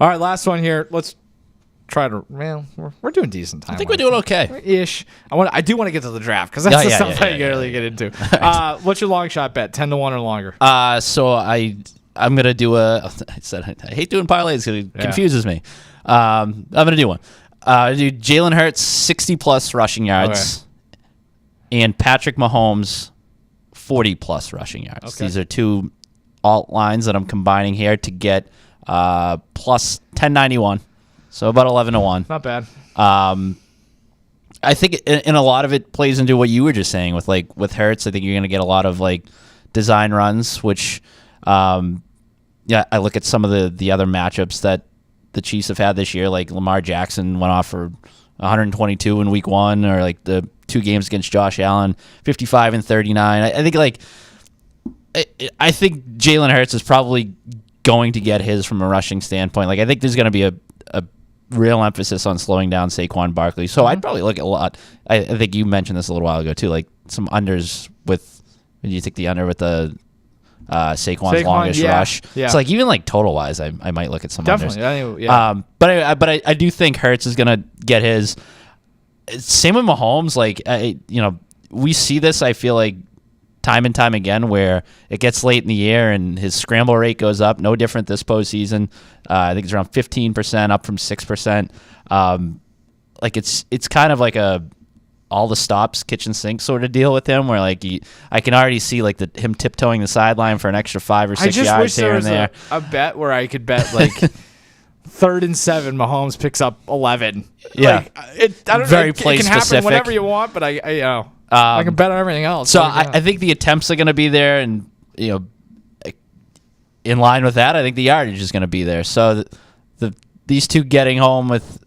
All right, last one here. Let's try to. Well, we're doing decent time. I think we're doing okay. Ish. I do want to get to the draft because that's the stuff I really get into. What's your long shot bet? 10-1 or longer? So I'm gonna do I hate doing parlays because it confuses me. I'm gonna do one. Do Jalen Hurts 60+ rushing yards, and Patrick Mahomes 40+ rushing yards. Okay. These are two alt lines that I'm combining here to get plus 1091, so about 11-1. Not bad. I think in a lot of it plays into what you were just saying with Hurts. I think you're gonna get a lot of design runs, which I look at some of the other matchups that the Chiefs have had this year, like Lamar Jackson went off for 122 in week 1, or the 2 games against Josh Allen, 55 and 39. I think Jalen Hurts is probably going to get his from a rushing standpoint. I think there's going to be a real emphasis on slowing down Saquon Barkley. So I'd probably look at a lot. I think you mentioned this a little while ago too, some unders with. Do you think the under with the Saquon's longest rush? Yeah. It's even total wise, I might look at some Definitely. unders. But I do think Hurts is gonna get his. Same with Mahomes. We see this. I feel like time and time again where it gets late in the year and his scramble rate goes up. No different this postseason. I think it's around 15%, up from 6%. It's kind of like a all the stops kitchen sink sort of deal with him, where I can already see him tiptoeing the sideline for an extra 5 or 6 yards here and there. A bet where I could bet 3rd and 7, Mahomes picks up 11. Yeah, I don't very know. play it can specific. happen whenever you want, but I can bet on everything else. So I think the attempts are going to be there, and in line with that, I think the yardage is going to be there. So these two getting home with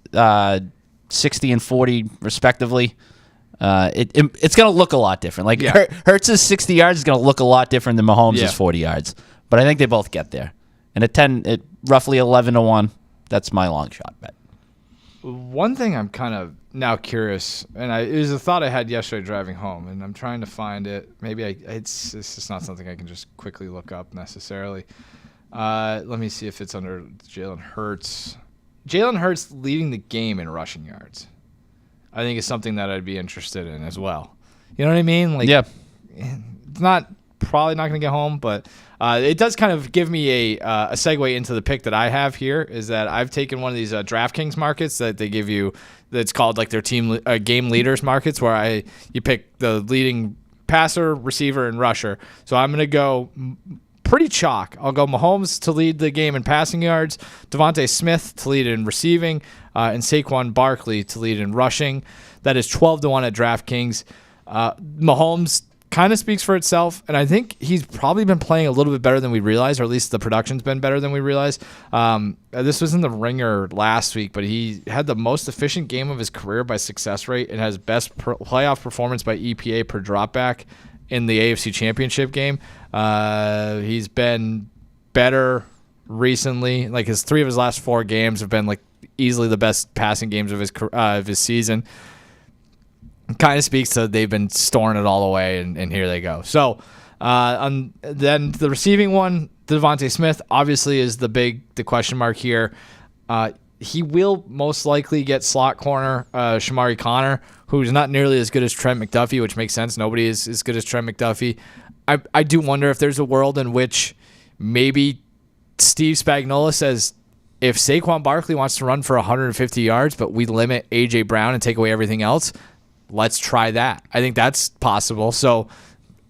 60 and 40 respectively. It's going to look a lot different. Hurts' 60 yards is going to look a lot different than Mahomes' 40 yards. But I think they both get there. And at roughly 11-1, that's my long shot bet. One thing I'm kind of now curious, and it was a thought I had yesterday driving home, and I'm trying to find it. Maybe it's just not something I can just quickly look up necessarily. Let me see if it's under Jalen Hurts. Jalen Hurts leading the game in rushing yards, I think, is something that I'd be interested in as well. You know what I mean? It's probably not going to get home, but it does kind of give me a segue into the pick that I have here, is that I've taken one of these DraftKings markets that they give you that's called their team game leaders markets, where you pick the leading passer, receiver, and rusher. So I'm going to go pretty chalk. I'll go Mahomes to lead the game in passing yards, Devontae Smith to lead in receiving, and Saquon Barkley to lead in rushing. That is 12-1 at DraftKings. Mahomes kind of speaks for itself, and I think he's probably been playing a little bit better than we realized, or at least the production's been better than we realized. This was in the Ringer last week, but he had the most efficient game of his career by success rate and has best playoff performance by EPA per dropback in the AFC Championship game. He's been better recently. His 3 of his last 4 games have been easily the best passing games of his season. Kind of speaks to they've been storing it all away, and here they go. So then the receiving one, Devontae Smith, obviously is the question mark here. He will most likely get slot corner Shamari Connor, who's not nearly as good as Trent McDuffie, which makes sense. Nobody is as good as Trent McDuffie. I do wonder if there's a world in which maybe Steve Spagnuolo says, if Saquon Barkley wants to run for 150 yards, but we limit A.J. Brown and take away everything else, let's try that. I think that's possible. So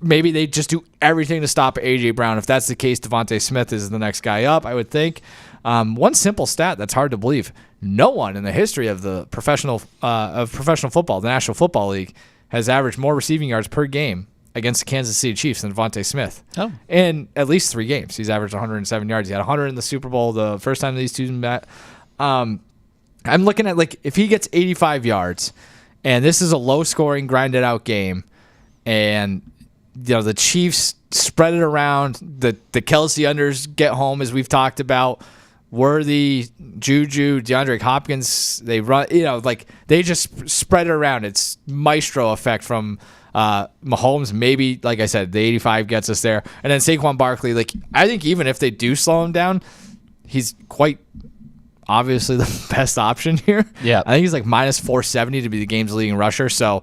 maybe they just do everything to stop A.J. Brown. If that's the case, Devontae Smith is the next guy up, I would think. One simple stat that's hard to believe. No one in the history of the professional football, the National Football League, has averaged more receiving yards per game against the Kansas City Chiefs than Devontae Smith. Oh. In at least 3 games. He's averaged 107 yards. He had 100 in the Super Bowl the first time these two met. I'm looking at, if he gets 85 yards, and this is a low-scoring, grinded-out game, and the Chiefs spread it around, the Kelsey unders get home, as we've talked about, Worthy, Juju, DeAndre Hopkins, they run, they just spread it around. It's maestro effect from Mahomes. Maybe, like I said, the 85 gets us there. And then Saquon Barkley, I think even if they do slow him down, he's quite obviously the best option here. Yeah. I think he's like minus 470 to be the game's leading rusher. So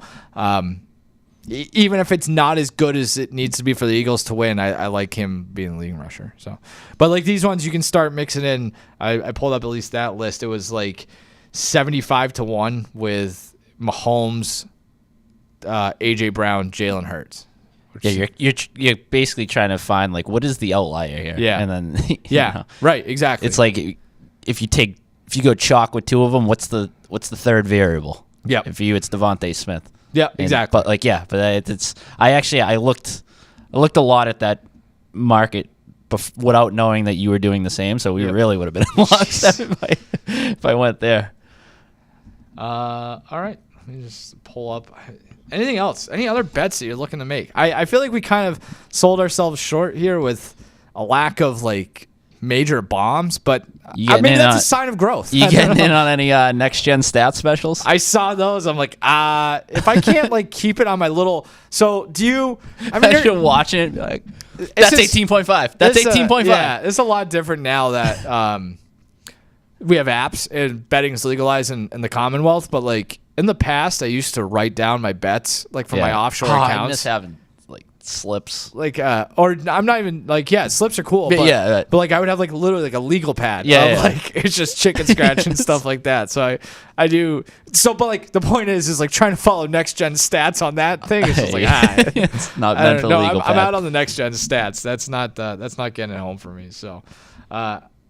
even if it's not as good as it needs to be for the Eagles to win, I like him being the leading rusher. So, but like these ones, you can start mixing in. I pulled up at least that list. It was like 75-1 with Mahomes, AJ Brown, Jalen Hurts. Yeah, you're basically trying to find like what is the outlier here. Yeah, and then right, exactly. It's like if you go chalk with two of them, what's the third variable? Yeah, and for you it's Devontae Smith. Yeah, exactly. I looked a lot at that market without knowing that you were doing the same. So we really would have been in lockstep if I went there. All right, let me just pull up. Anything else? Any other bets that you're looking to make? I feel like we kind of sold ourselves short here with a lack of like major bombs, but I mean that's a sign of growth. You getting in on any next gen stat specials? I saw those. I'm like, if I can't like keep it on my little. So do you? I mean, you're watching it. Like, that's 18.5. That's 18.5. Yeah, it's a lot different now that we have apps and betting is legalized in the Commonwealth. But like in the past, I used to write down my bets like from my offshore accounts. I miss having like slips, like or I'm not even like slips are cool, but but like I would have like literally like a legal pad, like it's just chicken scratch and stuff like that. So I do so, but like the point is like trying to follow next gen stats on that thing is just like it's not meant for legal pad. I'm out on the next gen stats. That's not getting it home for me. So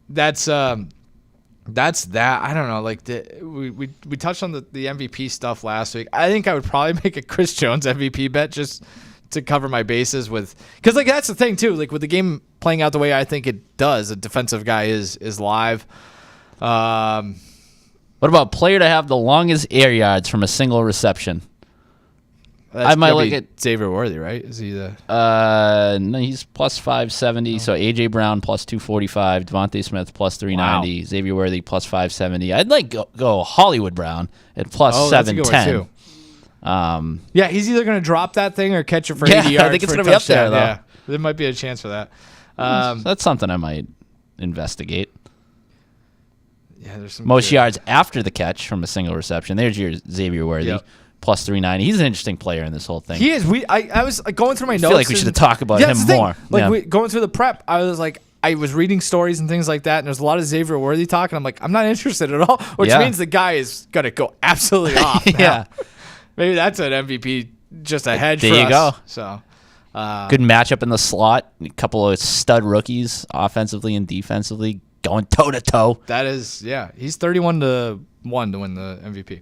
that's that. I don't know. Like we touched on the MVP stuff last week. I think I would probably make a Chris Jones MVP bet just to cover my bases with, because like that's the thing too. Like with the game playing out the way I think it does, a defensive guy is live. What about player to have the longest air yards from a single reception? I might look at Xavier Worthy, right? Is he the? No, he's plus 570. So AJ Brown plus 245, Devontae Smith plus 390, Xavier Worthy plus 570. I'd like go Hollywood Brown at plus 710. Yeah, he's either going to drop that thing or catch it for 80 yards. I think it's going to be up there, though. Yeah, there might be a chance for that. So that's something I might investigate. Yeah, there's some most yards after the catch from a single reception. There's your Xavier Worthy, plus 390. He's an interesting player in this whole thing. He is. I was going through my notes. I feel like we should talk about him more. Like going through the prep, I was reading stories and things like that, and there's a lot of Xavier Worthy talk, and I'm like, I'm not interested at all, which means the guy is going to go absolutely off. Yeah. Maybe that's an MVP, just a hedge there for you us. Go. So, good matchup in the slot. A couple of stud rookies, offensively and defensively, going toe to toe. That is, he's 31-1 to win the MVP.